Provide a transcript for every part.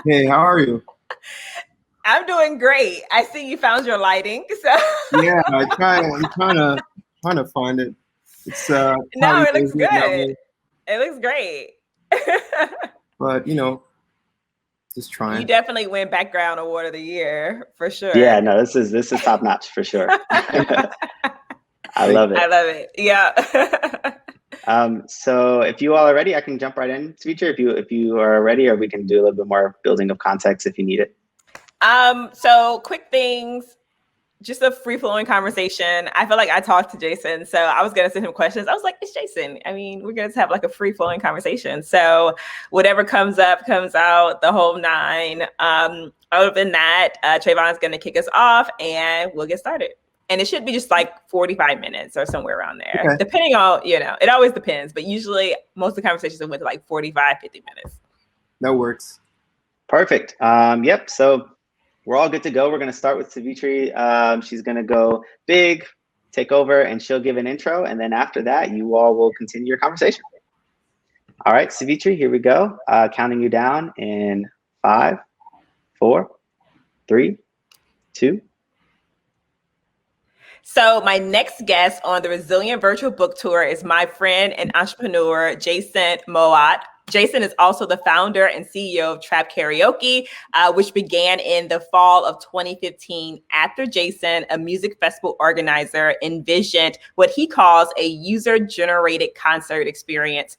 Hey, how are you? I'm doing great. I see you found your lighting. So Yeah, I'm trying to find it. It's no, probably it looks busy at good. night, It looks great. but just You trying. definitely win background award of the year for sure. Yeah, no, this is top notch for sure. I Thank love I it. love it. Yeah. So if you all are ready, I can jump right in, feature if you are ready, or we can do a little bit more building of context if you need it. So quick things, just a free flowing conversation. I feel like I talked to Jason, so I was gonna send him questions. I was like, it's Jason. I mean, we're gonna have like a free flowing conversation. So whatever comes up, comes out, the whole nine. Other than that, Trayvon's gonna kick us off and we'll get started. And it should be just like 45 minutes or somewhere around there, Okay, depending on, it always depends, but usually most of the conversations went to like 45, 50 minutes. that works. Perfect. Yep. So we're all good to go. We're going to start with Savitri. She's going to go big, take over, and she'll give an intro. And then after that, you all will continue your conversation. All right, Savitri, here we go. Counting you down in 5, 4, 3, 2. So my next guest on the Resilient Virtual Book Tour is my friend and entrepreneur, Jason Mowatt. Jason is also the founder and CEO of Trap Karaoke, which began in the fall of 2015 after Jason, a music festival organizer, envisioned what he calls a user-generated concert experience,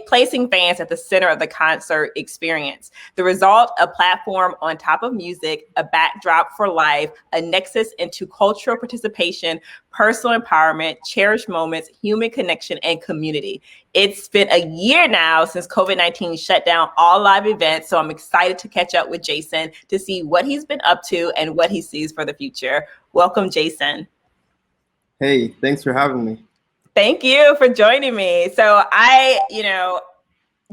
placing fans at the center of the concert experience. The result, a platform on top of music, a backdrop for life, a nexus into cultural participation, personal empowerment, cherished moments, human connection, and community. It's been a year now since COVID-19 shut down all live events, so I'm excited to catch up with Jason to see what he's been up to and what he sees for the future. Welcome, Jason. Hey, thanks for having me. Thank you for joining me. So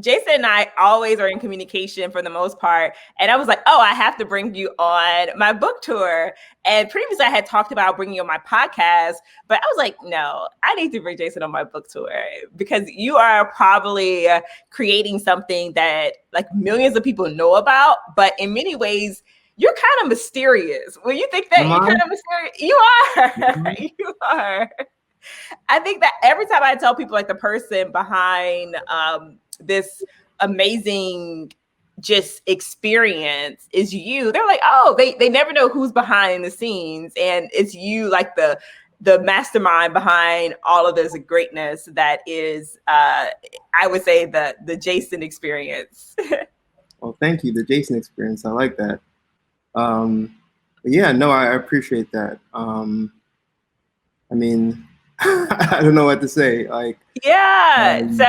Jason and I always are in communication for the most part. And I was like, oh, I have to bring you on my book tour. And previously I had talked about bringing you on my podcast, but I was like, no, I need to bring Jason on my book tour because you are probably creating something that like millions of people know about, but in many ways, you're kind of mysterious. When you think that Am you're I? kind of mysterious, you are. You are. I think that every time I tell people like the person behind this amazing just experience is you, they're like, oh, they never know who's behind the scenes, and it's you, like the mastermind behind all of this greatness that is, I would say, the Jason experience. Well, thank you. The Jason experience, I like that. But yeah, no, I appreciate that. I mean, I don't know what to say. Like, Yeah. So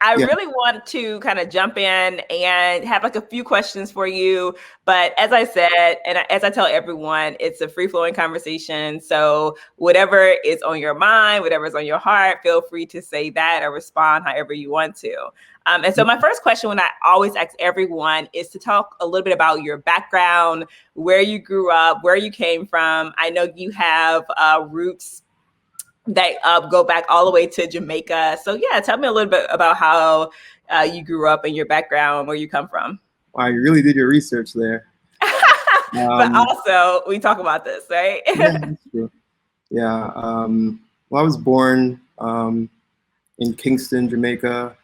I yeah, really want to kind of jump in and have like a few questions for you. But as I said, and as I tell everyone, it's a free flowing conversation. So whatever is on your mind, whatever is on your heart, feel free to say that or respond however you want to. And so my first question, when I always ask everyone, is to talk a little bit about your background, where you grew up, where you came from. I know you have roots that go back all the way to Jamaica. So yeah, tell me a little bit about how you grew up and your background, where you come from. wow, you really did your research there. But Um, also, we talk about this, right? yeah, that's true. Yeah. Well, I was born in Kingston, Jamaica.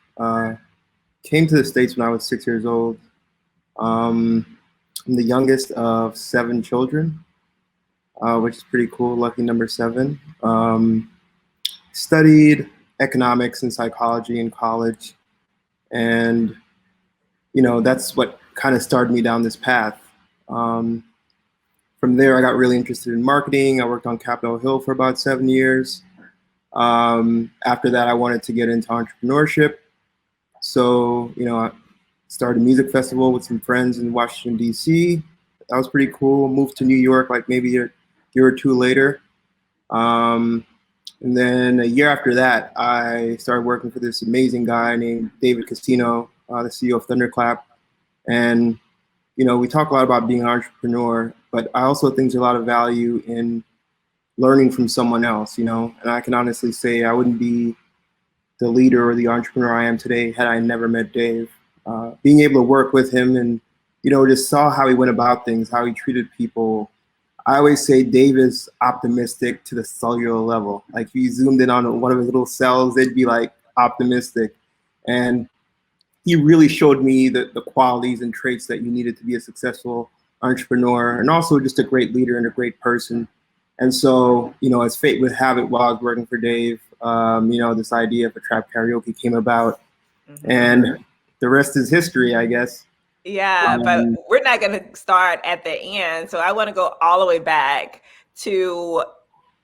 Came to the States when I was 6 years old. I'm the youngest of 7 children, which is pretty cool. Lucky number 7. Studied economics and psychology in college, and that's what kind of started me down this path. Um, from there, I got really interested in marketing. I worked on Capitol Hill for about 7 years. After that, I wanted to get into entrepreneurship. So, I started a music festival with some friends in Washington, D.C. That was pretty cool. Moved to New York like maybe a year or two later. And then a year after that, I started working for this amazing guy named David Casino, the CEO of Thunderclap. And, we talk a lot about being an entrepreneur, but I also think there's a lot of value in learning from someone else, and I can honestly say I wouldn't be the leader or the entrepreneur I am today had I never met Dave. Being able to work with him and, just saw how he went about things, how he treated people. I always say Dave is optimistic to the cellular level. Like, if you zoomed in on one of his little cells, they'd be like optimistic. And he really showed me the qualities and traits that you needed to be a successful entrepreneur, and also just a great leader and a great person. And so, as fate would have it, while I was working for Dave, this idea for Trap Karaoke came about, and the rest is history, I guess. Yeah, but we're not going to start at the end. So I want to go all the way back to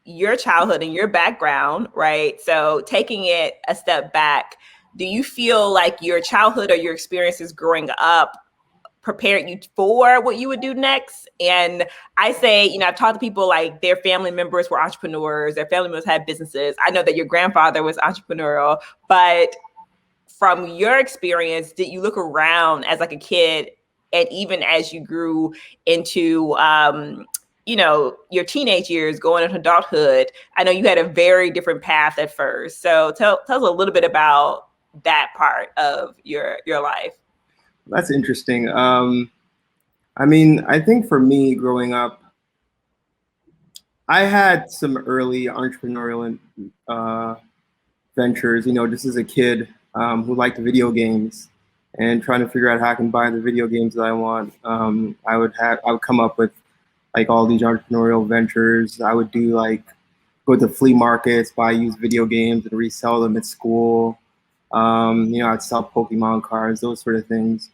your childhood and your background, right? So taking it a step back, do you feel like your childhood or your experiences growing up prepared you for what you would do next? And I say, I've talked to people like their family members were entrepreneurs, their family members had businesses. I know that your grandfather was entrepreneurial, but from your experience, did you look around as like a kid, and even as you grew into your teenage years, going into adulthood? I know you had a very different path at first. So tell us a little bit about that part of your life. That's interesting. I think for me growing up, I had some early entrepreneurial ventures, just as a kid who liked video games and trying to figure out how I can buy the video games that I want. I would come up with like all these entrepreneurial ventures. I would do like go to flea markets, buy used video games and resell them at school. I'd sell Pokemon cards, those sort of things.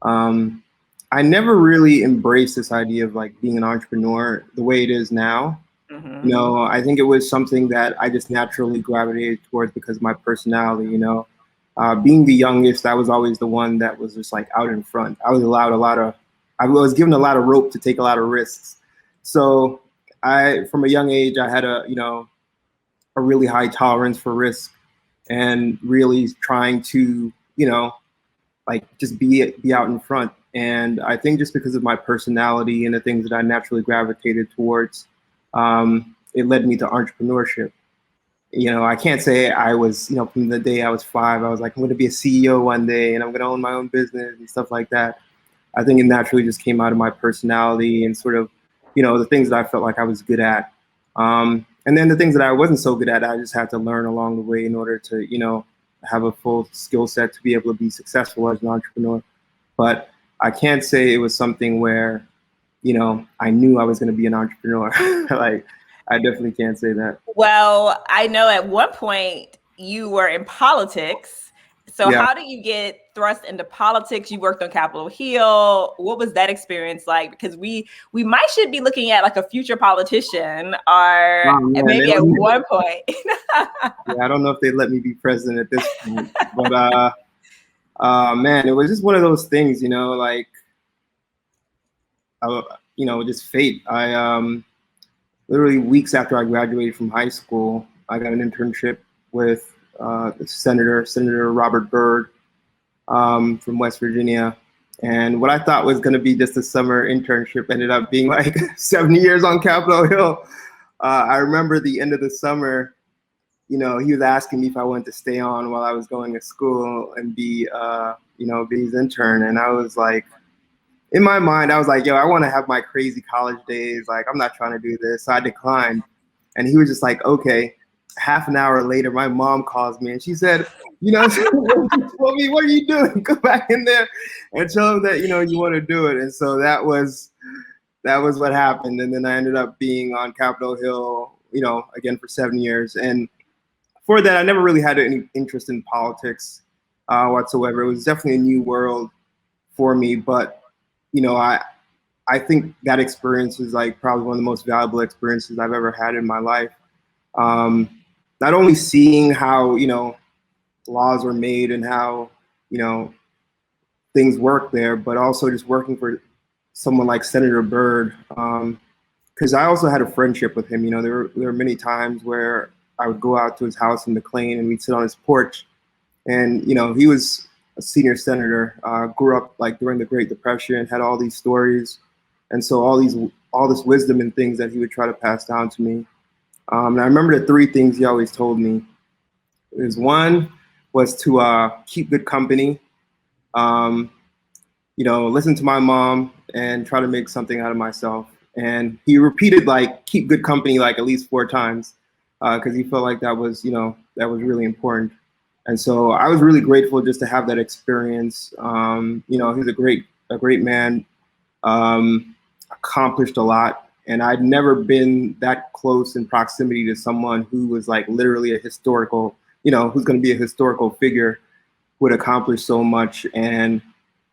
I never really embraced this idea of like being an entrepreneur the way it is now. I think it was something that I just naturally gravitated towards because of my personality. Being the youngest, I was always the one that was just like out in front. I was given a lot of rope to take a lot of risks. So from a young age, I had a really high tolerance for risk and really trying to, just be out in front. And I think just because of my personality and the things that I naturally gravitated towards, it led me to entrepreneurship. I can't say I was, from the day I was 5, I was like, I'm going to be a CEO one day and I'm going to own my own business and stuff like that. I think it naturally just came out of my personality and sort of, the things that I felt like I was good at. And then the things that I wasn't so good at, I just had to learn along the way in order to, have a full skill set to be able to be successful as an entrepreneur. But I can't say it was something where, I knew I was going to be an entrepreneur. Like, I definitely can't say that. Well, I know at one point you were in politics. So How did you get thrust into politics? You worked on Capitol Hill. What was that experience like? Because we should be looking at like a future politician, or maybe at one point. I don't know if they let me be president at this point, but man, it was just one of those things, just fate. I literally weeks after I graduated from high school, I got an internship with Senator Robert Byrd from West Virginia. And what I thought was going to be just a summer internship ended up being like 7 years on Capitol Hill. I remember the end of the summer, he was asking me if I wanted to stay on while I was going to school and be his intern. And I was like, in my mind, I was like, yo, I want to have my crazy college days. Like, I'm not trying to do this. So I declined. And he was just like, okay. Half an hour later, my mom calls me and she said, what are you doing? Go back in there and tell them that, you want to do it. And so that was what happened. And then I ended up being on Capitol Hill, again for 7 years. And for that, I never really had any interest in politics whatsoever. It was definitely a new world for me. But, I think that experience is like probably one of the most valuable experiences I've ever had in my life. Not only seeing how, laws are made and how, things work there, but also just working for someone like Senator Byrd. Because I also had a friendship with him. There were many times where I would go out to his house in McLean and we'd sit on his porch. And, he was a senior senator, grew up like during the Great Depression, had all these stories. And so all this wisdom and things that he would try to pass down to me. And I remember the 3 things he always told me. One was to keep good company. listen to my mom and try to make something out of myself. And he repeated like keep good company like at least 4 times because he felt like that was really important. And so I was really grateful just to have that experience. He's a great man, accomplished a lot. And I'd never been that close in proximity to someone who was like literally a historical, who's going to be a historical figure, would accomplish so much. And,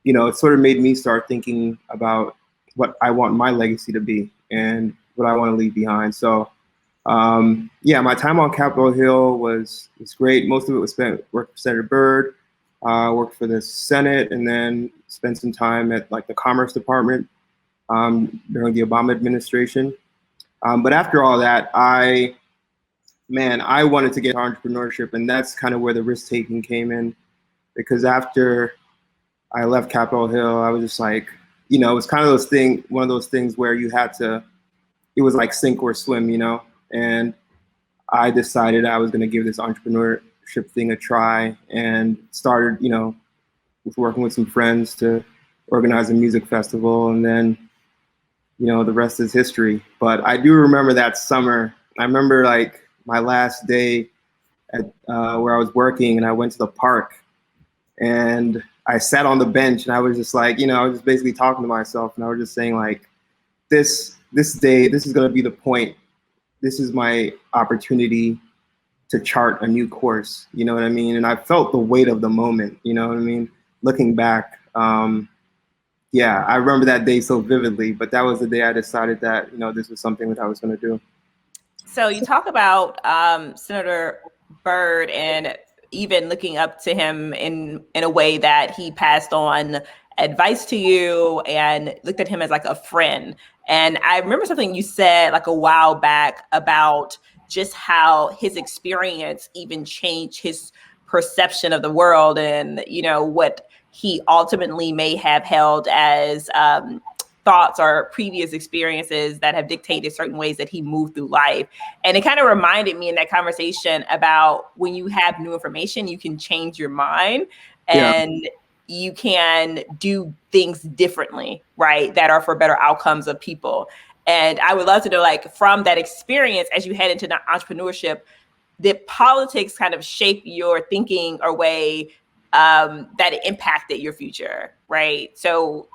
it sort of made me start thinking about what I want my legacy to be and what I want to leave behind. So, my time on Capitol Hill was great. Most of it was spent working for Senator Byrd, worked for the Senate, and then spent some time at like the Commerce Department during the Obama administration. But after all that, I wanted to get into entrepreneurship, and that's kind of where the risk taking came in. Because after I left Capitol Hill, I was just like, it was kind of one of those things where it was like sink or swim, and I decided I was going to give this entrepreneurship thing a try and started, with working with some friends to organize a music festival. And then, the rest is history. But I do remember that summer. I remember like my last day at where I was working, and I went to the park and I sat on the bench and I was just like, I was just basically talking to myself, and I was just saying like, this day, this is going to be the point. This is my opportunity to chart a new course. You know what I mean? And I felt the weight of the moment, you know what I mean? Looking back, I remember that day so vividly, but that was the day I decided that, this was something that I was going to do. So you talk about Senator Byrd and even looking up to him in a way that he passed on advice to you and looked at him as like a friend. And I remember something you said like a while back about just how his experience even changed his perception of the world and, what he ultimately may have held as thoughts or previous experiences that have dictated certain ways that he moved through life. And it kind of reminded me in that conversation about when you have new information, you can change your mind and you can do things differently, right? That are for better outcomes of people. And I would love to know, like, from that experience, as you head into entrepreneurship, did politics kind of shape your thinking or way that it impacted your future, right? So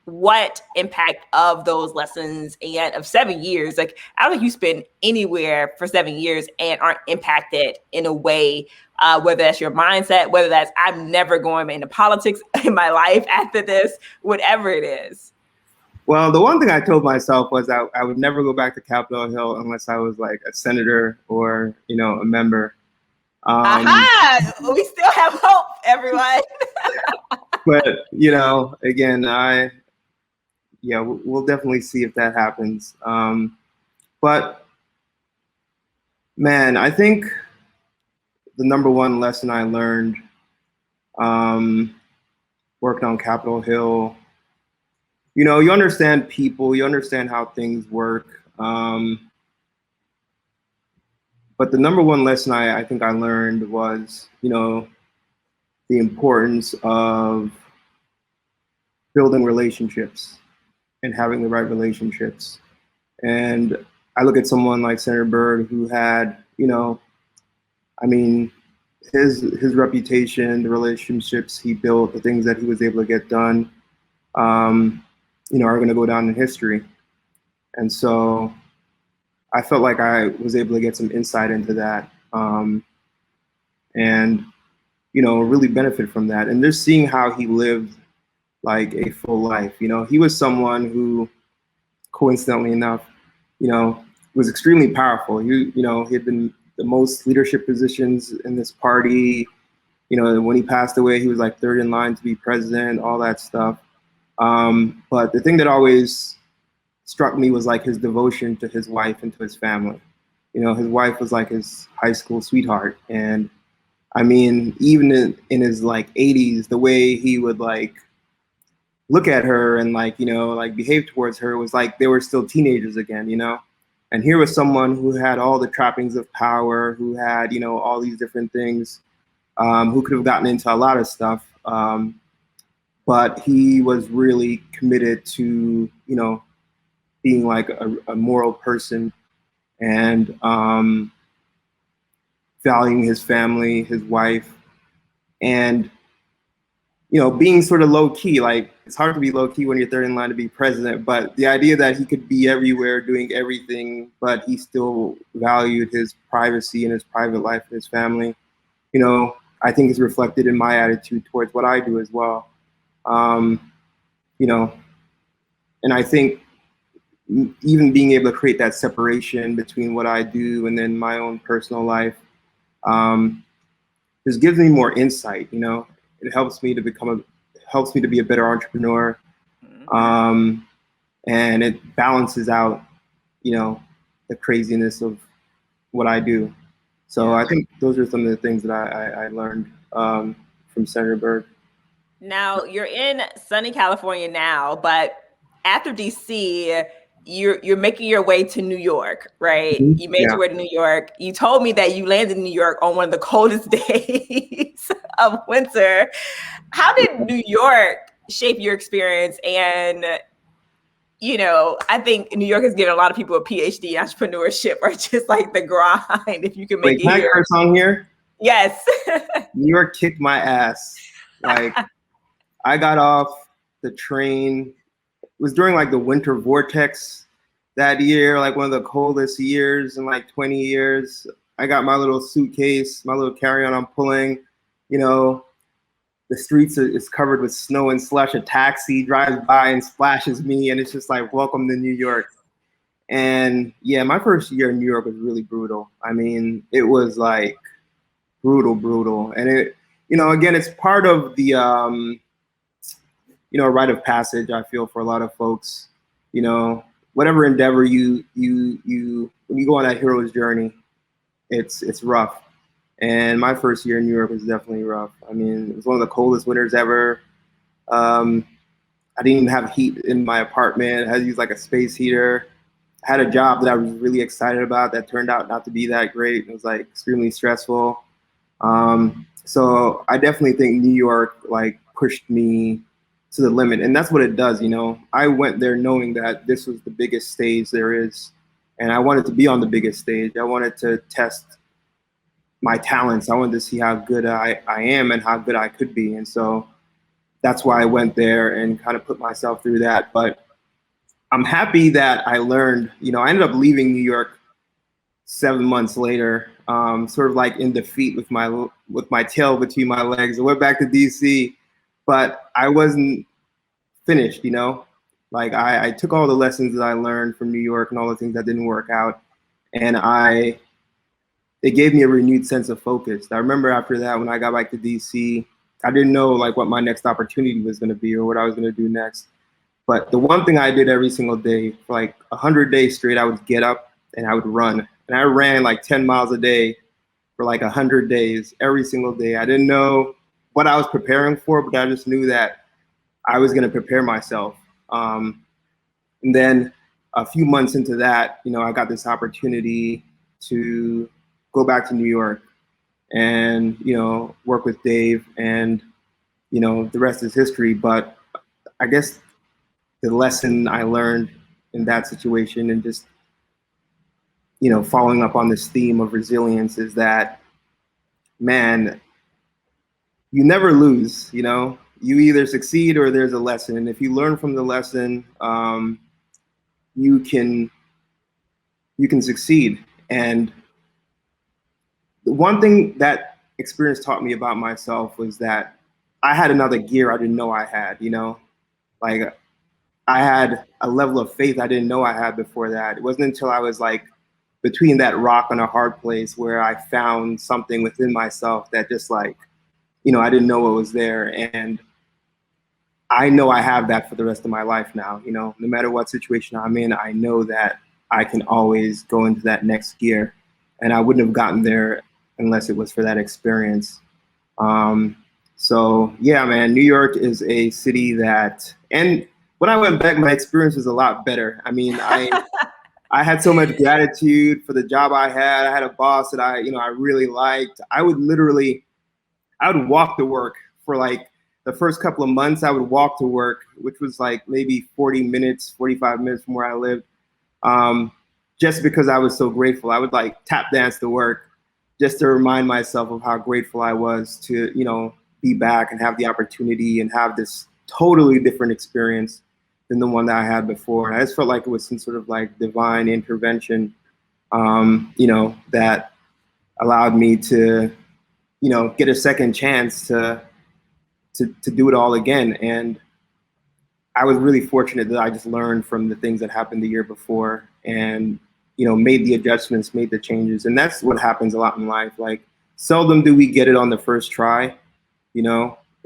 what impact of those lessons and of 7 years, like I don't think you spend anywhere for 7 years and aren't impacted in a way, whether that's your mindset, whether that's I'm never going into politics in my life after this, whatever it is. Well, the one thing I told myself was I would never go back to Capitol Hill unless I was like a senator or, a member. Aha! We still have hope, everyone. But, again, we'll definitely see if that happens. But man, I think the number one lesson I learned working on Capitol Hill, you understand people, you understand how things work. But the number one lesson I think I learned was, the importance of building relationships and having the right relationships. And I look at someone like Senator Byrd, who had, his reputation, the relationships he built, the things that he was able to get done, are going to go down in history. And so I felt like I was able to get some insight into that and, really benefit from that. And just seeing how he lived like a full life. He was someone who, coincidentally enough, was extremely powerful. He had been the most leadership positions in this party. When he passed away, he was like third in line to be president, all that stuff. But the thing that always struck me was like his devotion to his wife and to his family. His wife was like his high school sweetheart. And even in his like 80s, the way he would like look at her and like, behave towards her was like they were still teenagers again, And here was someone who had all the trappings of power, who had, all these different things, who could have gotten into a lot of stuff. but he was really committed to, you know, being like a moral person and valuing his family, his wife, and, you know, being sort of low key. Like, it's hard to be low key when you're third in line to be president, but the idea that he could be everywhere doing everything, but he still valued his privacy and his private life and his family, you know, I think is reflected in my attitude towards what I do as well. You know, and I think even being able to create that separation between what I do and then my own personal life, just gives me more insight. You know, it helps me to helps me to be a better entrepreneur, and it balances out, you know, the craziness of what I do. So I think those are some of the things that I learned from Senator Berg. Now you're in sunny California now, but after DC, you're making your way to New York, right? Mm-hmm. You made your way to New York. You told me that you landed in New York on one of the coldest days of winter. How did New York shape your experience? And, you know, I think New York has given a lot of people a PhD in entrepreneurship, or just like the grind, if you can make Wait, can I curse on here? Yes. New York kicked my ass. Like, I got off the train. It was during like the winter vortex that year, like one of the coldest years in like 20 years. I got my little suitcase, my little carry-on I'm pulling, you know, the streets is covered with snow and slush. A taxi drives by and splashes me, and it's just like, welcome to New York. And yeah, my first year in New York was really brutal. I mean, it was like brutal. And it, you know, again, it's part of the, you know, rite of passage, I feel, for a lot of folks. You know, whatever endeavor you when you go on that hero's journey, it's rough. And my first year in New York was definitely rough. I mean, it was one of the coldest winters ever. I didn't even have heat in my apartment. I had to use like a space heater. I had a job that I was really excited about that turned out not to be that great. It was like extremely stressful. So I definitely think New York like pushed me to the limit, and that's what it does. You know, I went there knowing that this was the biggest stage there is, and I wanted to be on the biggest stage. I wanted to test my talents. I wanted to see how good I am and how good I could be. And so that's why I went there and kind of put myself through that. But I'm happy that I learned, you know, I ended up leaving New York 7 months later, sort of like in defeat with my tail between my legs. I went back to DC, but I wasn't finished, you know? Like I took all the lessons that I learned from New York and all the things that didn't work out, and it gave me a renewed sense of focus. I remember after that, when I got back to DC, I didn't know like what my next opportunity was going to be or what I was going to do next. But the one thing I did every single day, for like 100 days straight, I would get up and I would run. And I ran like 10 miles a day for like 100 days, every single day. I didn't know what I was preparing for, but I just knew that I was going to prepare myself. And then a few months into that, you know, I got this opportunity to go back to New York and, you know, work with Dave, and, you know, the rest is history. But I guess the lesson I learned in that situation, and just, you know, following up on this theme of resilience, is that, man, you never lose, you know, you either succeed or there's a lesson. And if you learn from the lesson, you can succeed. And the one thing that experience taught me about myself was that I had another gear I didn't know I had, you know, like I had a level of faith I didn't know I had before that. It wasn't until I was like between that rock and a hard place where I found something within myself that just like, you know, I didn't know what was there. And I know I have that for the rest of my life now. You know, no matter what situation I'm in, I know that I can always go into that next gear. And I wouldn't have gotten there unless it was for that experience. So yeah, man, New York is a city that, and when I went back, my experience was a lot better. I mean, I had so much gratitude for the job I had. I had a boss that I really liked. I would walk to work for like the first couple of months I would walk to work, which was like maybe 40 minutes, 45 minutes from where I lived. Just because I was so grateful. I would like tap dance to work just to remind myself of how grateful I was to, be back and have the opportunity and have this totally different experience than the one that I had before. And I just felt like it was some sort of like divine intervention, that allowed me to, get a second chance to do it all again. And I was really fortunate that I just learned from the things that happened the year before and, made the adjustments, made the changes. And that's what happens a lot in life. Like seldom do we get it on the first try.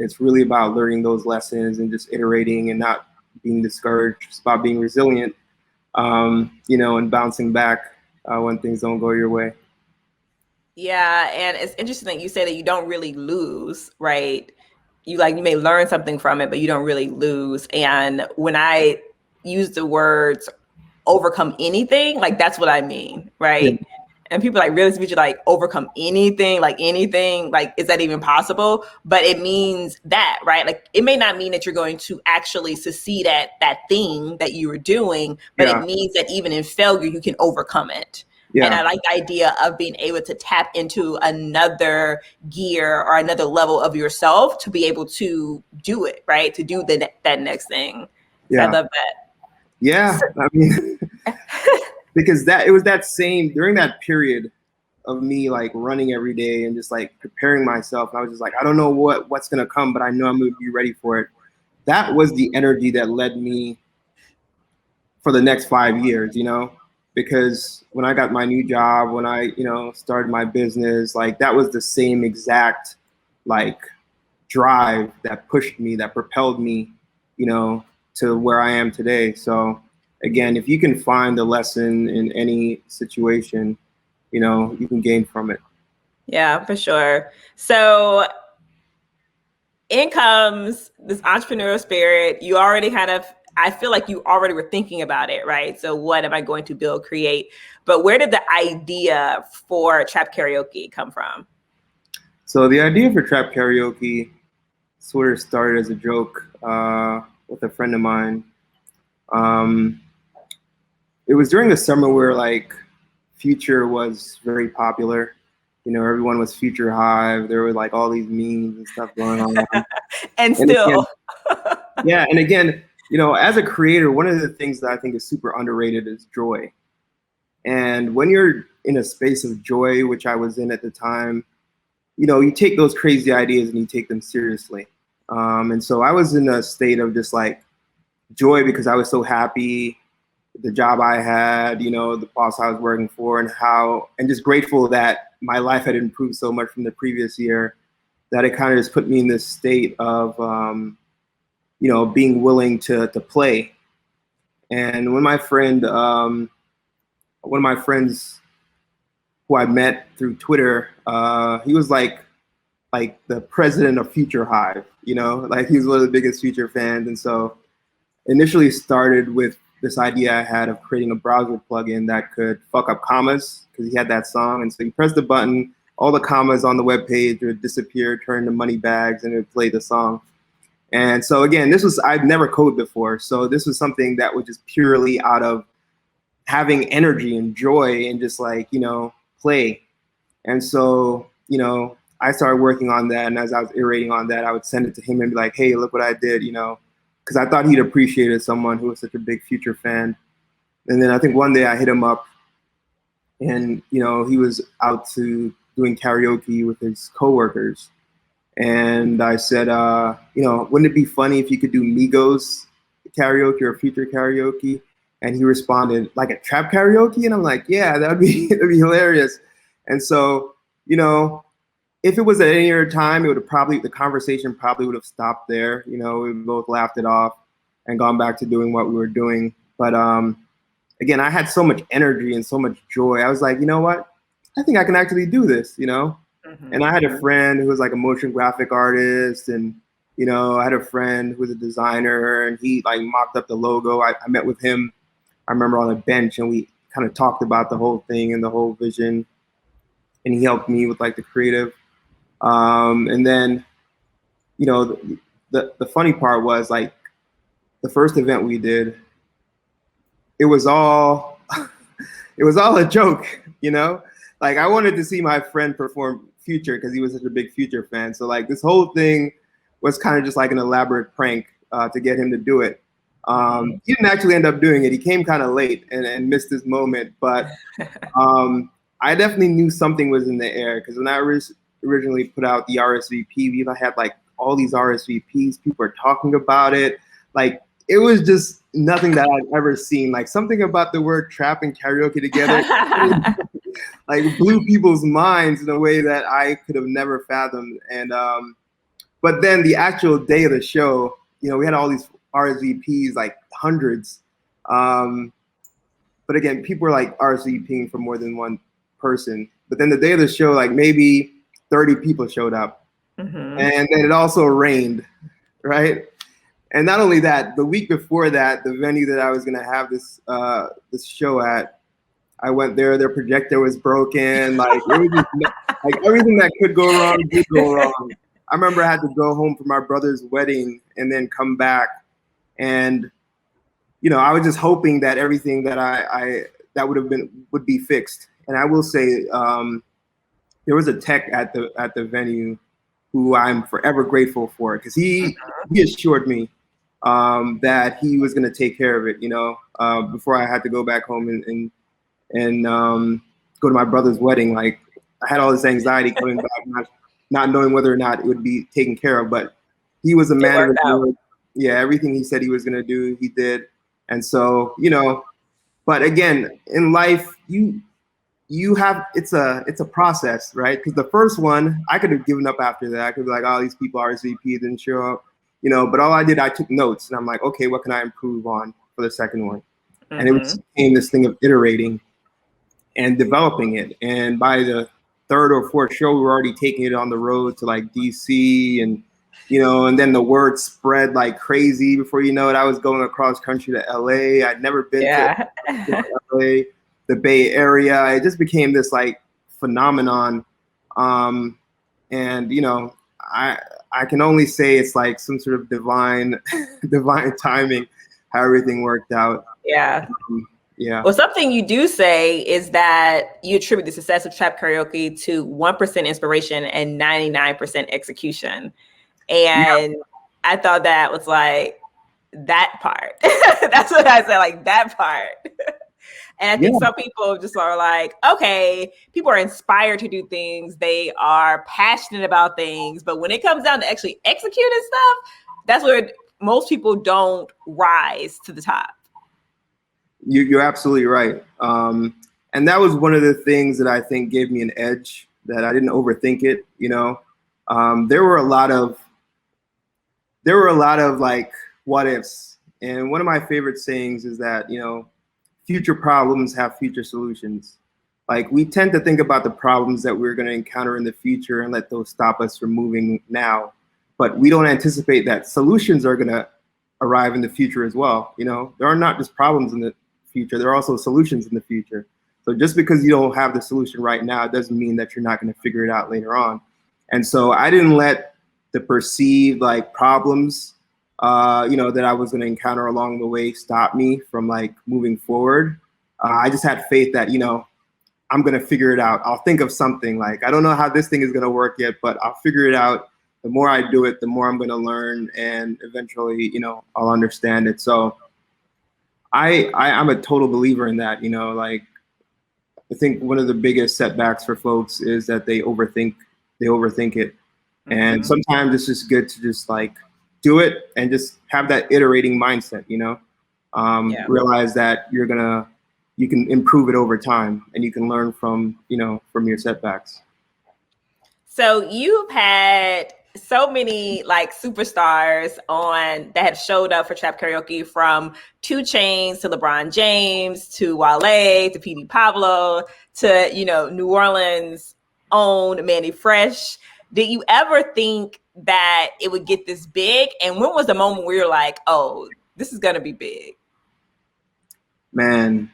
It's really about learning those lessons and just iterating and not being discouraged. It's about being resilient, and bouncing back when things don't go your way. Yeah, and it's interesting that you say that you don't really lose, right? You may learn something from it, but you don't really lose. And when I use the words overcome anything, like that's what I mean, right? Yeah. And people really speak like overcome anything, like is that even possible? But it means that, right? Like it may not mean that you're going to actually succeed at that thing that you were doing, but Yeah. it means that even in failure, you can overcome it. Yeah. And I like the idea of being able to tap into another gear or another level of yourself to be able to do it, right? To do that next thing. Yeah. I love that. Yeah. I mean, because it was that same during that period of me like running every day and just like preparing myself. I was just like, I don't know what's going to come, but I know I'm going to be ready for it. That was the energy that led me for the next 5 years, because when I got my new job, when I, started my business, like that was the same exact like drive that pushed me, that propelled me, to where I am today. So again, if you can find the lesson in any situation, you can gain from it. Yeah, for sure. So in comes this entrepreneurial spirit. You already I feel like you already were thinking about it, right? So what am I going to build, create? But where did the idea for Trap Karaoke come from? So the idea for Trap Karaoke sort of started as a joke with a friend of mine. It was during the summer where like Future was very popular. Everyone was Future Hive. There were like all these memes and stuff going on. and still. Again, and again, as a creator, one of the things that I think is super underrated is joy. And when you're in a space of joy, which I was in at the time, you take those crazy ideas and you take them seriously. And so I was in a state of just like joy because I was so happy with the job I had, the boss I was working for, and just grateful that my life had improved so much from the previous year that it kind of just put me in this state of, being willing to play. And when one of my friends who I met through Twitter, he was like the president of Future Hive, like he was one of the biggest Future fans. And so initially started with this idea I had of creating a browser plugin that could fuck up commas because he had that song. And so you press the button, all the commas on the web page would disappear, turn to money bags, and it would play the song. And so again, I've never coded before. So this was something that was just purely out of having energy and joy and just like, play. And so, I started working on that. And as I was iterating on that, I would send it to him and be like, hey, look what I did, because I thought he'd appreciate it, someone who was such a big Future fan. And then I think one day I hit him up and, he was out to doing karaoke with his coworkers. And I said, wouldn't it be funny if you could do Migos karaoke or Future karaoke? And he responded, like a trap karaoke? And I'm like, yeah, that'd be hilarious. And so, if it was at any other time, the conversation probably would have stopped there. We both laughed it off and gone back to doing what we were doing. But again, I had so much energy and so much joy. I was like, you know what? I think I can actually do this, Mm-hmm. And I had a friend who was like a motion graphic artist, and I had a friend who was a designer, and he like mocked up the logo. I met with him, I remember, on a bench, and we kind of talked about the whole thing and the whole vision, and he helped me with like the creative. And then, the funny part was like the first event we did, it was all it was all a joke, you know? Like I wanted to see my friend perform Future because he was such a big Future fan. So like this whole thing was kind of just like an elaborate prank to get him to do it. He didn't actually end up doing it. He came kind of late and missed his moment. But I definitely knew something was in the air because when I originally put out the RSVP, I had like all these RSVPs. People are talking about it. Like it was just nothing that I'd ever seen. Like something about the word trap and karaoke together, like blew people's minds in a way that I could have never fathomed. And but then the actual day of the show, you know, we had all these RSVPs, like hundreds. But again, people were like RSVPing for more than one person. But then the day of the show, like maybe 30 people showed up. And then it also rained, right? And not only that, the week before that, the venue that I was gonna have this this show at, I went there. Their projector was broken. Like it was just, like everything that could go wrong did go wrong. I remember I had to go home for my brother's wedding and then come back, and you know I was just hoping that everything that I that would be fixed. And I will say there was a tech at the venue who I'm forever grateful for because he assured me that he was going to take care of it, you know, before I had to go back home and go to my brother's wedding. Like I had all this anxiety coming back, not knowing whether or not it would be taken care of, but he was a man of his word. Yeah, everything he said he was going to do, he did. And so, you know, but again, in life, you have, it's a process, right? Because the first one, I could have given up after that. I could be like, oh, these people RSVP didn't show up, you know, but all I did, I took notes and I'm like, okay, what can I improve on for the second one? And it became this thing of iterating and developing it. And by the third or fourth show, we were already taking it on the road to like DC, and you know, and then the word spread like crazy. Before you know it, I was going across country to LA. I'd never been to LA, the Bay Area. It just became this like phenomenon. And you know, I can only say it's like some sort of divine timing how everything worked out. Yeah. Yeah. Well, something you do say is that you attribute the success of trap karaoke to 1% inspiration and 99% execution. And I thought that was like that part. That's what I said, like that part. And I think some people just are like, okay, people are inspired to do things. They are passionate about things. But when it comes down to actually executing stuff, that's where most people don't rise to the top. You're absolutely right. And that was one of the things that I think gave me an edge, that I didn't overthink it. You know, there were a lot of like what ifs. And one of my favorite sayings is that, you know, future problems have future solutions. Like we tend to think about the problems that we're going to encounter in the future and let those stop us from moving now. But we don't anticipate that solutions are going to arrive in the future as well. You know, there are not just problems in the future, there are also solutions in the future. So just because you don't have the solution right now doesn't mean that you're not going to figure it out later on. And so I didn't let the perceived like problems, you know, that I was going to encounter along the way stop me from like moving forward. I just had faith that, you know, I'm going to figure it out. I'll think of something. Like, I don't know how this thing is going to work yet, but I'll figure it out. The more I do it, the more I'm going to learn, and eventually, you know, I'll understand it. So I'm a total believer in that. You know, like I think one of the biggest setbacks for folks is that they overthink it. And sometimes it's just good to just like do it and just have that iterating mindset, you know, realize that you can improve it over time, and you can learn from, you know, from your setbacks. So you've had so many like superstars on that have showed up for trap karaoke, from 2 Chainz to LeBron James to Wale to PD Pablo to, you know, New Orleans' own Manny Fresh. Did you ever think that it would get this big? And when was the moment where you're like, oh, this is going to be big? Man,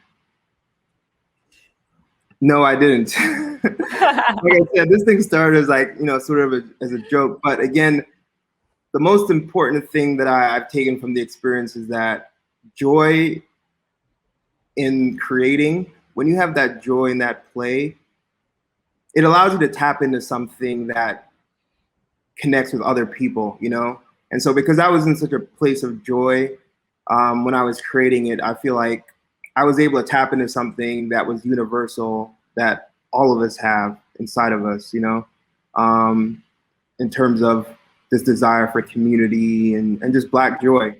no, I didn't. Like I said, this thing started as like, you know, sort of as a joke. But again, the most important thing that I've taken from the experience is that joy in creating, when you have that joy in that play, it allows you to tap into something that connects with other people, you know? And so because I was in such a place of joy when I was creating it, I feel like I was able to tap into something that was universal that all of us have inside of us, you know, in terms of this desire for community and just Black joy.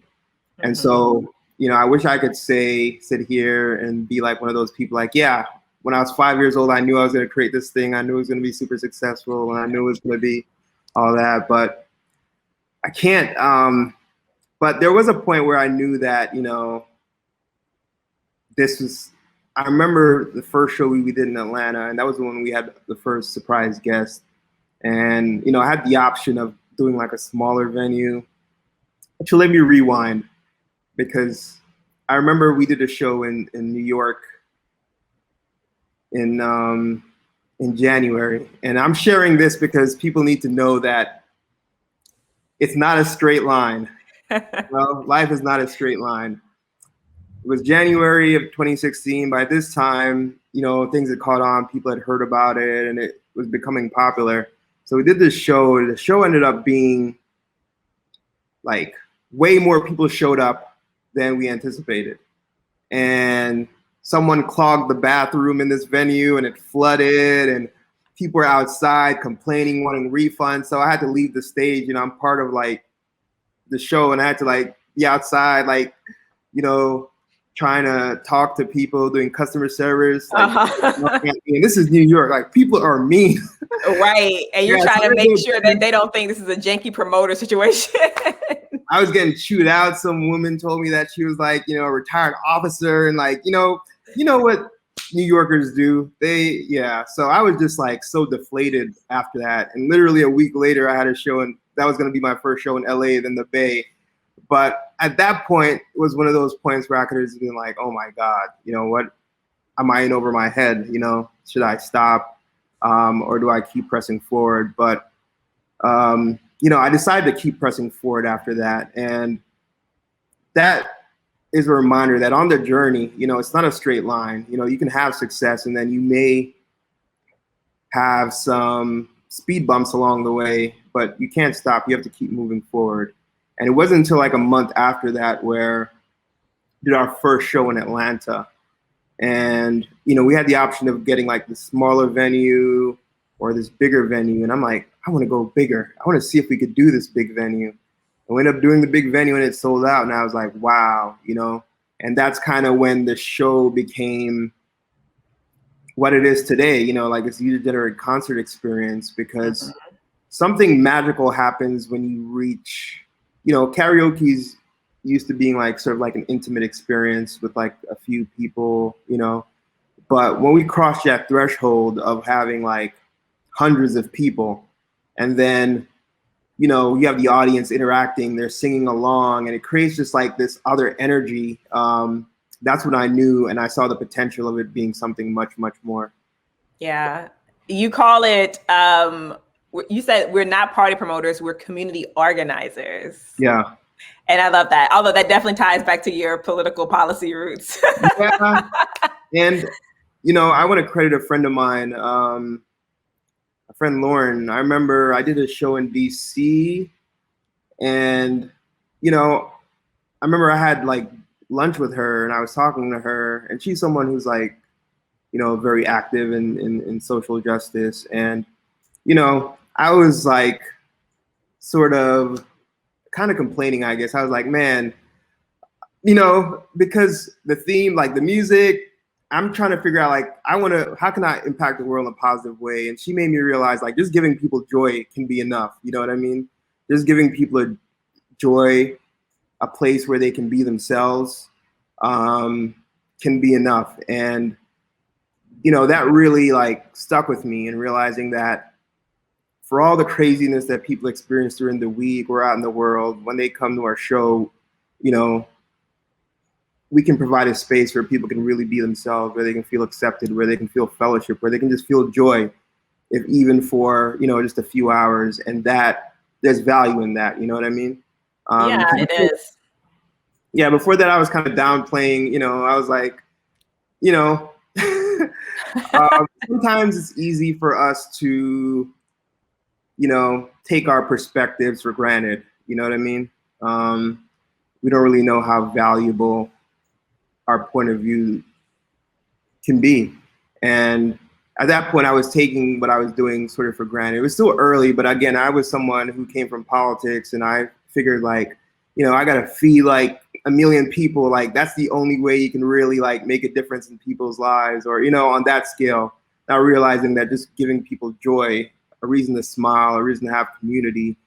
And so, you know, I wish I could sit here and be like one of those people like, yeah, when I was 5 years old, I knew I was going to create this thing. I knew it was going to be super successful and I knew it was going to be all that, but I can't. But there was a point where I knew that, you know, I remember the first show we did in Atlanta, and that was the one we had the first surprise guest. And, you know, I had the option of doing like a smaller venue. But let me rewind, because I remember we did a show in New York in January. And I'm sharing this because people need to know that it's not a straight line. Well, life is not a straight line. It was January of 2016. By this time, you know, things had caught on. People had heard about it, and it was becoming popular. So we did this show. The show ended up being like way more people showed up than we anticipated. And someone clogged the bathroom in this venue, and it flooded, and people were outside complaining, wanting refunds. So I had to leave the stage. You know, I'm part of like the show, and I had to like be outside, like, you know, trying to talk to people, doing customer service. Like, and this is New York. Like, people are mean. Right. And you're trying to make sure that they don't think this is a janky promoter situation. I was getting chewed out. Some woman told me that she was like, you know, a retired officer, and like, you know what New Yorkers do. So I was just like so deflated after that. And literally a week later, I had a show, and that was going to be my first show in LA, then the Bay. But at that point, it was one of those points where I could have just been like, oh my God, you know, what am I in over my head? You know, should I stop or do I keep pressing forward? But, you know, I decided to keep pressing forward after that. And that is a reminder that on the journey, you know, it's not a straight line. You know, you can have success and then you may have some speed bumps along the way, but you can't stop. You have to keep moving forward. And it wasn't until like a month after that where we did our first show in Atlanta. And, you know, we had the option of getting like the smaller venue or this bigger venue. And I'm like, I want to go bigger. I want to see if we could do this big venue. And we ended up doing the big venue and it sold out. And I was like, wow, you know, and that's kind of when the show became what it is today, you know, like it's a user-generated concert experience, because something magical happens when you reach, you know, karaoke's used to being like sort of like an intimate experience with like a few people, you know, but when we cross that threshold of having like hundreds of people, and then, you know, you have the audience interacting, they're singing along, and it creates just like this other energy. That's when I knew, and I saw the potential of it being something much, much more. Yeah. You call it, you said we're not party promoters, we're community organizers. Yeah. And I love that. Although that definitely ties back to your political policy roots. Yeah. And, you know, I want to credit a friend of mine, a friend Lauren. I remember I did a show in DC, and, you know, I remember I had like lunch with her and I was talking to her, and she's someone who's like, you know, very active in social justice. And, you know, I was like sort of kind of complaining, I guess. I was like, man, you know, because the theme, like the music, I'm trying to figure out like, how can I impact the world in a positive way? And she made me realize like just giving people joy can be enough. You know what I mean? Just giving people a joy, a place where they can be themselves, can be enough. And, you know, that really like stuck with me, and realizing that for all the craziness that people experience during the week or out in the world, when they come to our show, you know, we can provide a space where people can really be themselves, where they can feel accepted, where they can feel fellowship, where they can just feel joy, if even for, you know, just a few hours. And that there's value in that. You know what I mean? Yeah, 'Cause it before, is. yeah, before that I was kind of downplaying. You know, I was like, you know, sometimes it's easy for us to, you know, take our perspectives for granted. You know what I mean? We don't really know how valuable our point of view can be. And at that point, I was taking what I was doing sort of for granted. It was still early, but again, I was someone who came from politics, and I figured like, you know, I got to feed like a million people. Like that's the only way you can really like make a difference in people's lives, or you know, on that scale. Not realizing that just giving people joy, a reason to smile, a reason to have community,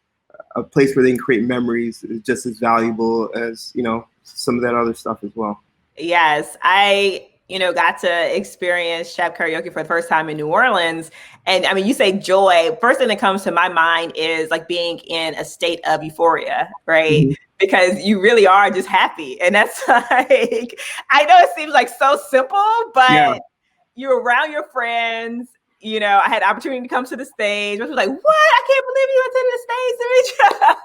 a place where they can create memories is just as valuable as, you know, some of that other stuff as well. Yes, I, got to experience Chef Karaoke for the first time in New Orleans. And I mean, you say joy, first thing that comes to my mind is like being in a state of euphoria, right? Mm-hmm. Because you really are just happy. And that's like, I know it seems like so simple, Yeah. but you're around your friends. I had the opportunity to come to the stage. I was like, what? I can't believe you attended the stage, Demetria.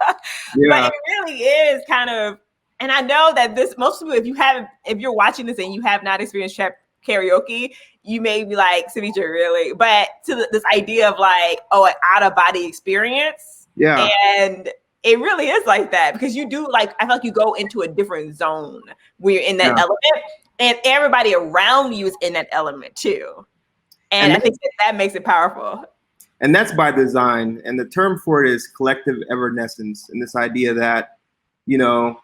But Yeah. it really is kind of, and I know that most people, if you're watching this and you have not experienced trap karaoke, you may be like, Savitra, really? But this idea of like, oh, an out of body experience. Yeah. And it really is like that because you do like, I feel like you go into a different zone when you're in that element, and everybody around you is in that element too. And I think that makes it powerful. And that's by design. And the term for it is collective evanescence. And this idea that, you know,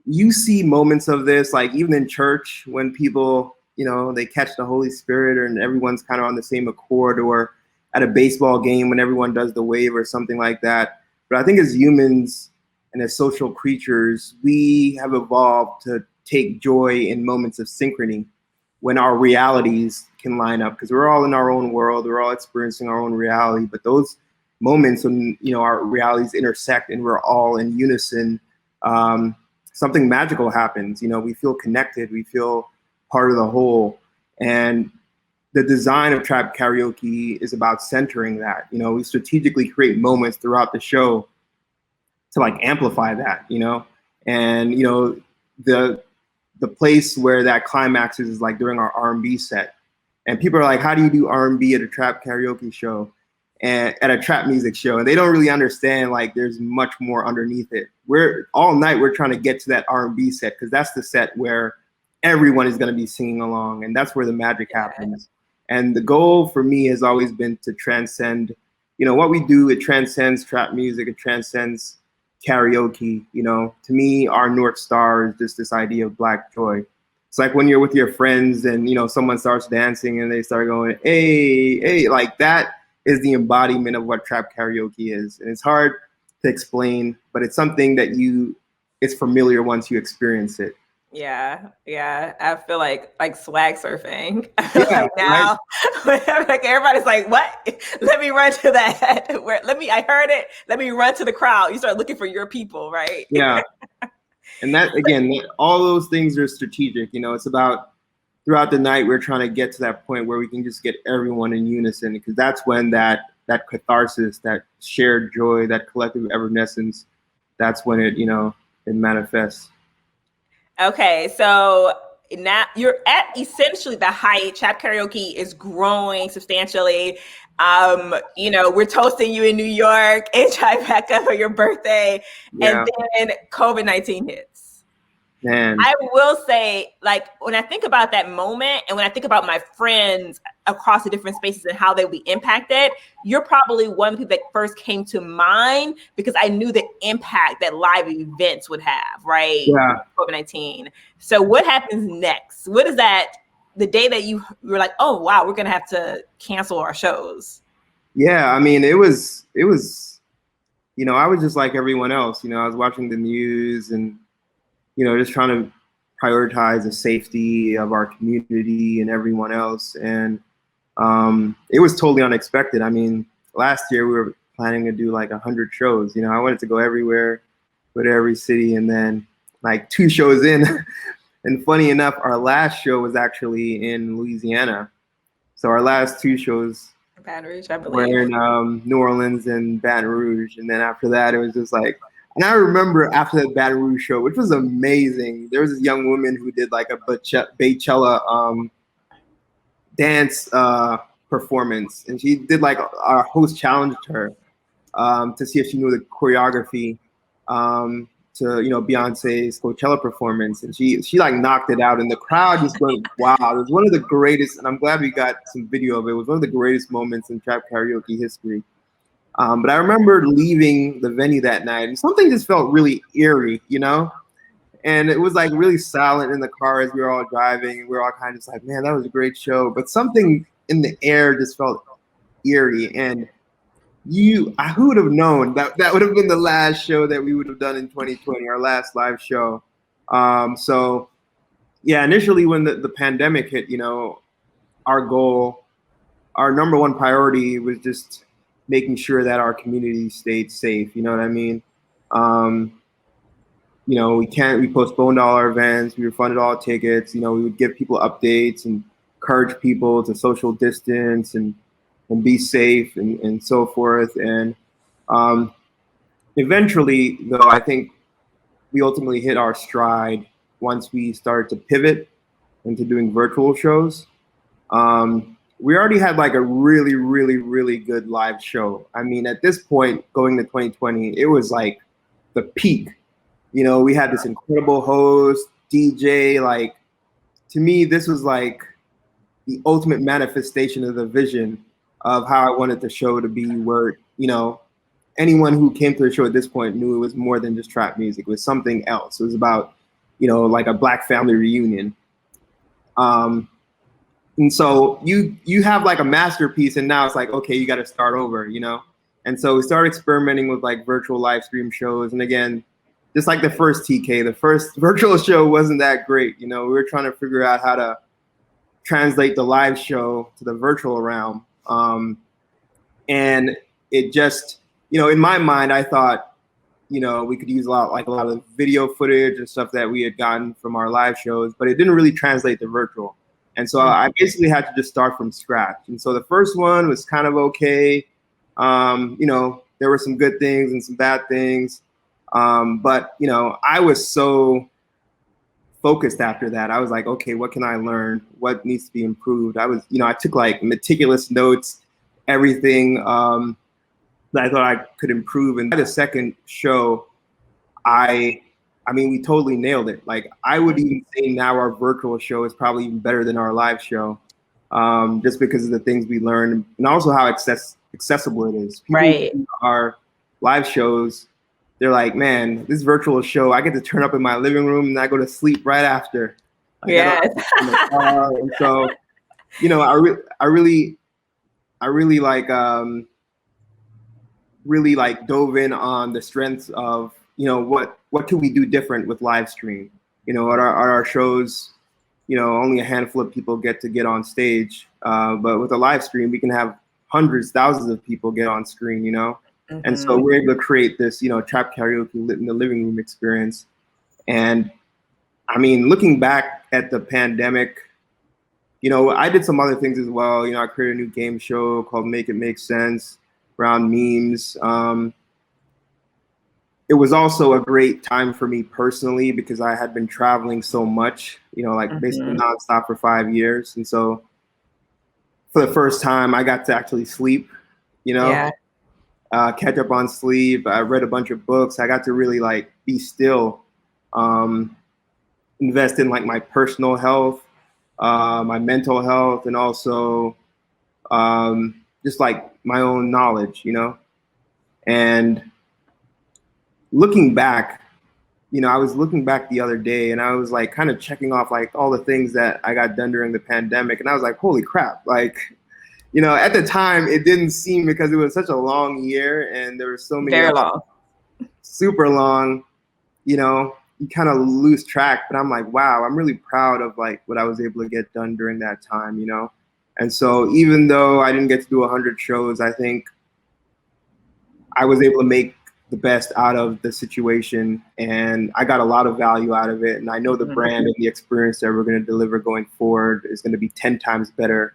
you see moments of this, like even in church when people, you know, they catch the Holy Spirit and everyone's kind of on the same accord, or at a baseball game when everyone does the wave or something like that. But I think as humans and as social creatures, we have evolved to take joy in moments of synchrony when our realities can line up, because we're all in our own world, we're all experiencing our own reality. But those moments when, you know, our realities intersect and we're all in unison, something magical happens. You know, we feel connected, we feel part of the whole. And the design of trap karaoke is about centering that. You know, we strategically create moments throughout the show to like amplify that, you know. And you know, the place where that climax is like during our R&B set. And people are like, how do you do R&B at a trap karaoke show and at a trap music show? And they don't really understand like there's much more underneath it. We're all night we're trying to get to that R&B set because that's the set where everyone is going to be singing along, and that's where the magic happens. And the goal for me has always been to transcend, you know, what we do. It transcends trap music, it transcends karaoke. You know, to me, our North Star is just this idea of Black joy. It's like when you're with your friends and, you know, someone starts dancing and they start going, hey, hey, like that is the embodiment of what trap karaoke is. And it's hard to explain, but it's something that it's familiar once you experience it. Yeah, I feel like swag surfing. Yeah, like now, right? Like everybody's like, "What? Let me run to that. I heard it. Let me run to the crowd." You start looking for your people, right? Yeah, and that again, all those things are strategic. You know, it's about throughout the night we're trying to get to that point where we can just get everyone in unison, because that's when that catharsis, that shared joy, that collective evanescence, that's when it manifests. Okay, so now you're at essentially the height. Trap karaoke is growing substantially. We're toasting you in New York and Tribeca for your birthday, and then COVID-19 hits. Man. I will say, like, when I think about that moment and when I think about my friends across the different spaces and how they will be impacted, you're probably one of the people that first came to mind because I knew the impact that live events would have, right? Yeah. COVID-19. So what happens next? What is that, the day that you were like, oh, wow, we're going to have to cancel our shows? Yeah, I mean, it was, I was just like everyone else. You know, I was watching the news and, just trying to prioritize the safety of our community and everyone else. And it was totally unexpected. I mean, last year we were planning to do like 100 shows. You know, I wanted to go everywhere, go to every city, and then like 2 shows in. And funny enough, our last show was actually in Louisiana. So our last 2 shows Baton Rouge, I believe. We're in New Orleans and Baton Rouge, and then after that, it was just like. And I remember after that Baton Rouge show, which was amazing. There was this young woman who did like a Beychella dance performance, and she did like our host challenged her to see if she knew the choreography to Beyonce's Coachella performance, and she like knocked it out, and the crowd just went wow. It was one of the greatest, and I'm glad we got some video of it. It was one of the greatest moments in trap karaoke history. But I remember leaving the venue that night, and something just felt really eerie, and it was like really silent in the car as we were all driving, and we were all kind of just like, man, that was a great show. But something in the air just felt eerie, and who would have known that would have been the last show that we would have done in 2020, our last live show. So yeah, initially when the pandemic hit, our goal, our number one priority was just making sure that our community stayed safe. You know what I mean? We postponed all our events. We refunded all tickets. We would give people updates and encourage people to social distance and be safe and so forth. And eventually, though, I think we ultimately hit our stride once we started to pivot into doing virtual shows. We already had like a really, really, really good live show. I mean, at this point, going to 2020, it was like the peak. We had this incredible host, DJ. Like, to me, this was like the ultimate manifestation of the vision of how I wanted the show to be, where, anyone who came to the show at this point knew it was more than just trap music. It was something else. It was about, like a Black family reunion. And so you have like a masterpiece, and now it's like, okay, you got to start over, And so we started experimenting with like virtual live stream shows. And again, just like the first TK, the first virtual show wasn't that great. We were trying to figure out how to translate the live show to the virtual realm. And it just, in my mind, I thought, we could use a lot of video footage and stuff that we had gotten from our live shows, but it didn't really translate to virtual. And so I basically had to just start from scratch. And so the first one was kind of okay. There were some good things and some bad things. But I was so focused after that. I was like, okay, what can I learn? What needs to be improved? I took like meticulous notes, everything that I thought I could improve. And by the second show, I mean, we totally nailed it. Like, I would even say now our virtual show is probably even better than our live show, just because of the things we learned and also how accessible it is. People right. who our live shows, they're like, man, this virtual show, I get to turn up in my living room and I go to sleep right after. Yes. And so, I really like dove in on the strengths of, what can we do different with live stream? At our shows, only a handful of people get on stage. But with a live stream, we can have hundreds, thousands of people get on screen, Mm-hmm. And so we're able to create this, trap karaoke in the living room experience. And I mean, looking back at the pandemic, I did some other things as well. I created a new game show called Make It Make Sense around memes. It was also a great time for me personally because I had been traveling so much, basically nonstop for 5 years. And so for the first time, I got to actually sleep, catch up on sleep. I read a bunch of books. I got to really like be still, invest in like my personal health, my mental health, and also just like my own knowledge, and looking back, I was looking back the other day and I was like kind of checking off like all the things that I got done during the pandemic. And I was like, holy crap. Like, at the time it didn't seem, because it was such a long year and there were so many very long, super long, you kind of lose track. But I'm like, wow, I'm really proud of like what I was able to get done during that time, And so even though I didn't get to do 100 shows, I think I was able to make the best out of the situation, and I got a lot of value out of it. And I know the brand and the experience that we're going to deliver going forward is going to be 10 times better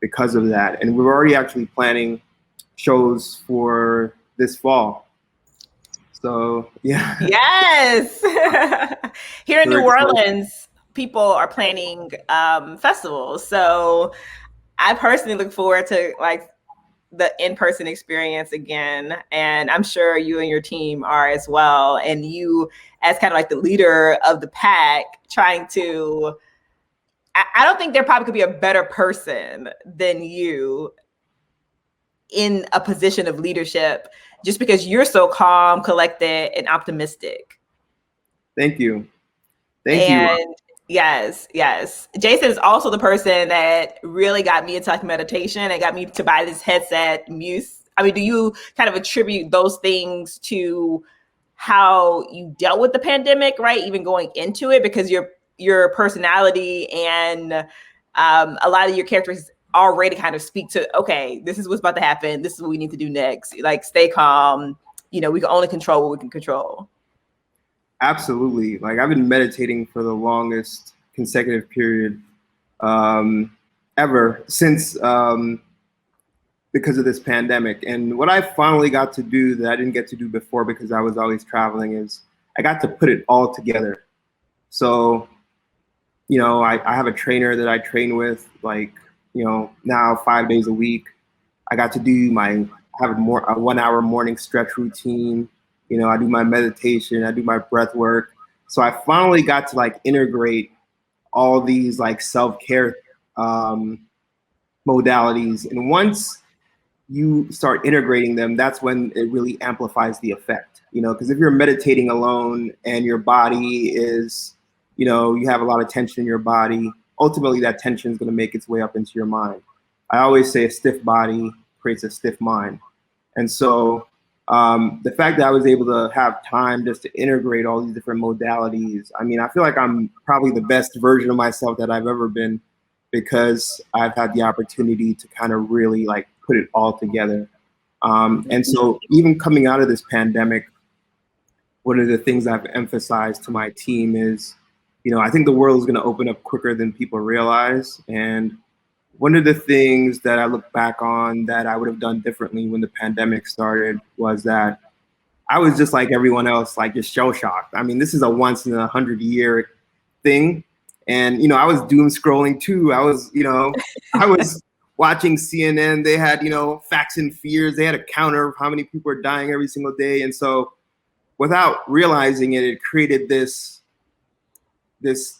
because of that. And we're already actually planning shows for this fall. So yeah. Yes. Here in We're New excited. Orleans, people are planning festivals. So I personally look forward to like the in-person experience again. And I'm sure you and your team are as well. And you as kind of like the leader of the pack trying to, I don't think there probably could be a better person than you in a position of leadership just because you're so calm, collected, and optimistic. Thank you. Thank you. And yes, yes. Jason is also the person that really got me into like meditation and got me to buy this headset, Muse. I mean, do you kind of attribute those things to how you dealt with the pandemic, right? Even going into it, because your personality and a lot of your characters already kind of speak to, okay, this is what's about to happen. This is what we need to do next. Like, stay calm. You know, we can only control what we can control. Absolutely. Like I've been meditating for the longest consecutive period ever since because of this pandemic. And what I finally got to do that I didn't get to do before because I was always traveling is I got to put it all together. So, you know, I have a trainer that I train with, like, you know, now 5 days a week. I got to do I have a 1 hour morning stretch routine. You know, I do my meditation, I do my breath work. So I finally got to like integrate all these like self-care modalities. And once you start integrating them, that's when it really amplifies the effect, you know, because if you're meditating alone and your body is, you know, you have a lot of tension in your body, ultimately that tension is going to make its way up into your mind. I always say a stiff body creates a stiff mind. And so the fact that I was able to have time just to integrate all these different modalities, I mean, I feel like I'm probably the best version of myself that I've ever been because I've had the opportunity to kind of really like put it all together. And so even coming out of this pandemic, one of the things I've emphasized to my team is, you know, I think the world is going to open up quicker than people realize. And one of the things that I look back on that I would have done differently when the pandemic started was that I was just like everyone else, like just shell shocked. I mean, this is a once in a 100-year thing. And, you know, I was doom scrolling too. I was watching CNN. They had, you know, facts and fears. They had a counter of how many people are dying every single day. And so without realizing it, it created this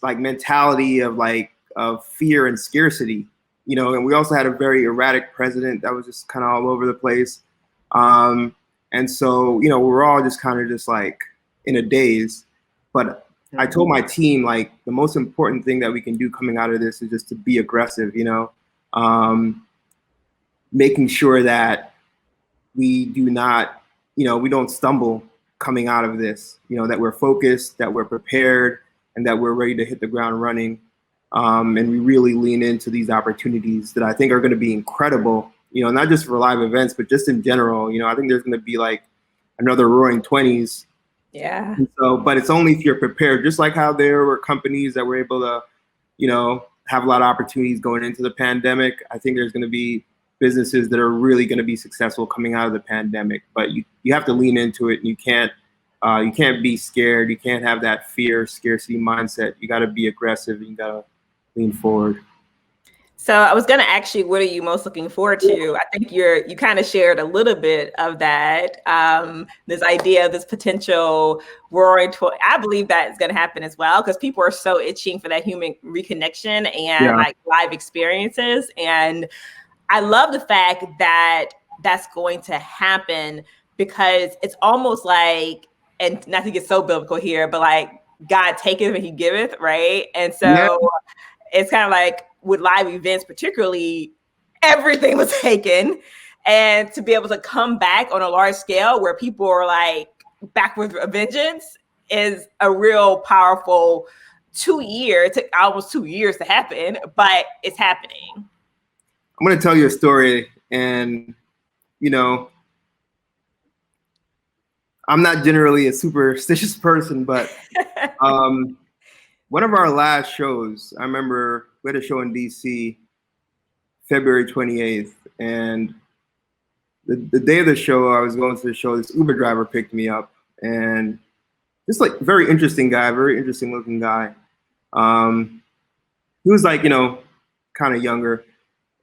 like mentality of fear and scarcity, you know. And we also had a very erratic president that was just kind of all over the place. And so, you know, we're all just kind of just like in a daze. But I told my team, like, the most important thing that we can do coming out of this is just to be aggressive, you know, making sure that we do not, you know, we don't stumble coming out of this, you know, that we're focused, that we're prepared, and that we're ready to hit the ground running. And we really lean into these opportunities that I think are going to be incredible, you know, not just for live events, but just in general. You know, I think there's going to be like another roaring 20s. Yeah. So, but it's only if you're prepared, just like how there were companies that were able to, you know, have a lot of opportunities going into the pandemic. I think there's going to be businesses that are really going to be successful coming out of the pandemic, but you have to lean into it, and you can't be scared. You can't have that fear, scarcity mindset. You got to be aggressive, and you got to lean forward. So I was going to ask you, what are you most looking forward to? I think you kind of shared a little bit of that. This idea of this potential roaring I believe that is going to happen as well, because people are so itching for that human reconnection and like live experiences. And I love the fact that that's going to happen, because it's almost like, and not to get so biblical here, but like God taketh and he giveth, right? And so it's kind of like with live events, particularly, everything was taken. And to be able to come back on a large scale where people are like back with a vengeance is a real powerful 2 years. It took almost 2 years to happen, but it's happening. I'm going to tell you a story, and, you know, I'm not generally a superstitious person, but one of our last shows, I remember we had a show in DC. February 28th. And the day of the show, I was going to the show, this Uber driver picked me up, and just like very interesting guy, very interesting looking guy. He was like, kind of younger.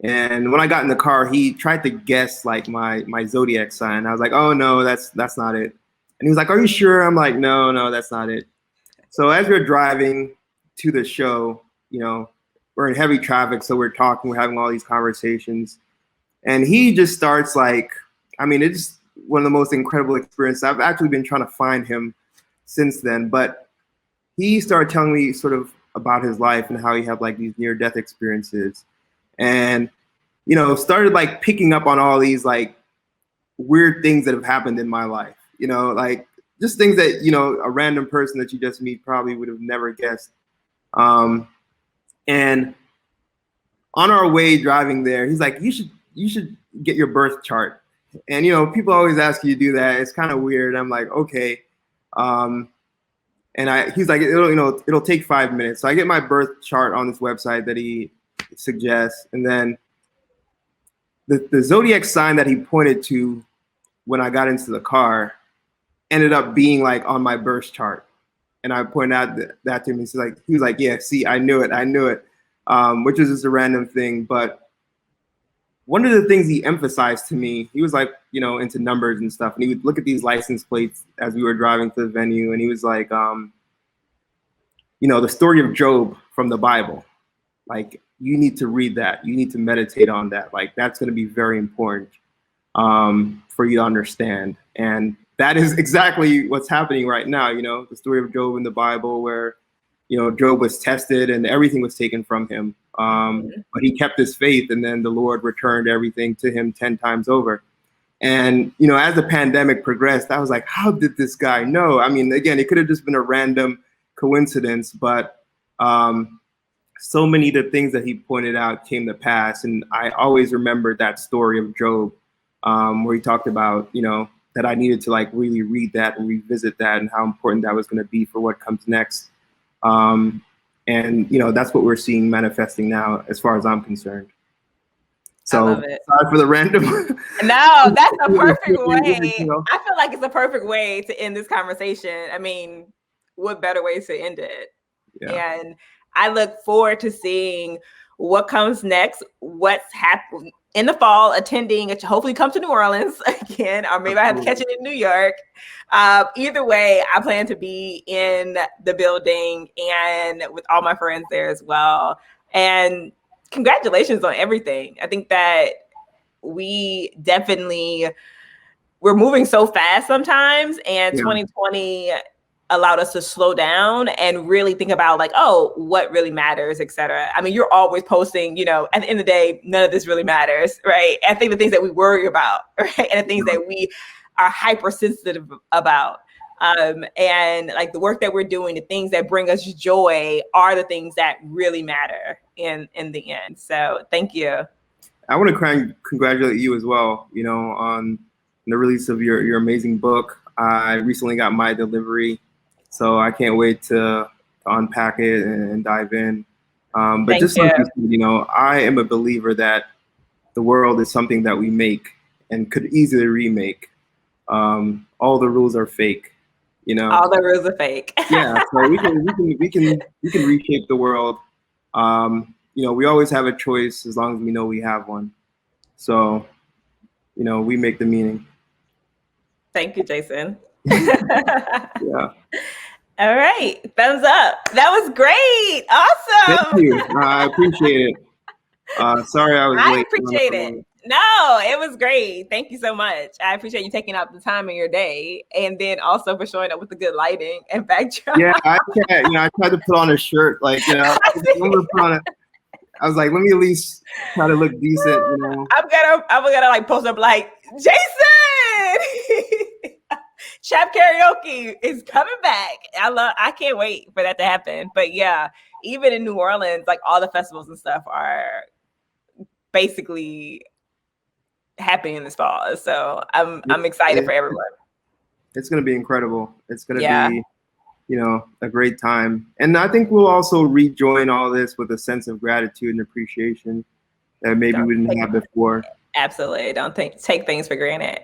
And when I got in the car, he tried to guess like my zodiac sign. I was like, oh no, that's not it. And he was like, are you sure? I'm like, no, that's not it. So as we're driving to the show, we're in heavy traffic, so we're talking, we're having all these conversations. And he just starts like, it's one of the most incredible experiences. I've actually been trying to find him since then, but he started telling me sort of about his life and how he had like these near-death experiences. And, started like picking up on all these like weird things that have happened in my life, like just things that, a random person that you just meet probably would have never guessed. And on our way driving there, he's like, you should get your birth chart. And, people always ask you to do that. It's kind of weird. I'm like, okay. And he's like, it'll take 5 minutes. So I get my birth chart on this website that he suggests. And then the zodiac sign that he pointed to when I got into the car ended up being like on my birth chart. And I pointed out that to him. He was like, yeah, see, I knew it. Which was just a random thing. But one of the things he emphasized to me, he was like, into numbers and stuff. And he would look at these license plates as we were driving to the venue. And he was like, the story of Job from the Bible, like, you need to read that. You need to meditate on that. Like, that's going to be very important for you to understand. And that is exactly what's happening right now. The story of Job in the Bible where, Job was tested and everything was taken from him. But he kept his faith, and then the Lord returned everything to him 10 times over. And, as the pandemic progressed, I was like, how did this guy know? Again, it could have just been a random coincidence, but so many of the things that he pointed out came to pass. And I always remembered that story of Job, where he talked about, that I needed to like really read that and revisit that and how important that was going to be for what comes next. And that's what we're seeing manifesting now, as far as I'm concerned. So I love it. Sorry for the random. No, that's a perfect way. I feel like it's a perfect way to end this conversation. What better way to end it? Yeah. And I look forward to seeing what comes next, what's happening in the fall, attending, hopefully come to New Orleans again, or maybe I have to catch it in New York. Either way, I plan to be in the building and with all my friends there as well. And congratulations on everything. I think that we're moving so fast sometimes, and 2020 allowed us to slow down and really think about like, oh, what really matters, et cetera. You're always posting, at the end of the day, none of this really matters, right? I think the things that we worry about, right? And the things that we are hypersensitive about. And like the work that we're doing, the things that bring us joy are the things that really matter in the end. So thank you. I want to congratulate you as well, on the release of your amazing book. I recently got my delivery, so I can't wait to unpack it and dive in. But Thank just like you said, I am a believer that the world is something that we make and could easily remake. All the rules are fake, All the rules are fake. Yeah, so we can reshape the world. We always have a choice as long as we know we have one. So, we make the meaning. Thank you, Jason. Yeah. All right. Thumbs up. That was great. Awesome. Thank you. I appreciate it. Sorry I was late. I appreciate it. No, it was great. Thank you so much. I appreciate you taking out the time in your day, and then also for showing up with the good lighting and backdrop. Yeah, I tried to put on a shirt, like, I was like, let me at least try to look decent, I'm gonna like post up like, Jason, Trap Karaoke is coming back. I can't wait for that to happen. But yeah, even in New Orleans, like all the festivals and stuff are basically happening this fall. So I'm excited for everyone. It's gonna be incredible. It's gonna be, a great time. And I think we'll also rejoin all this with a sense of gratitude and appreciation. that maybe Don't we didn't take- have before. Absolutely. Don't take things for granted.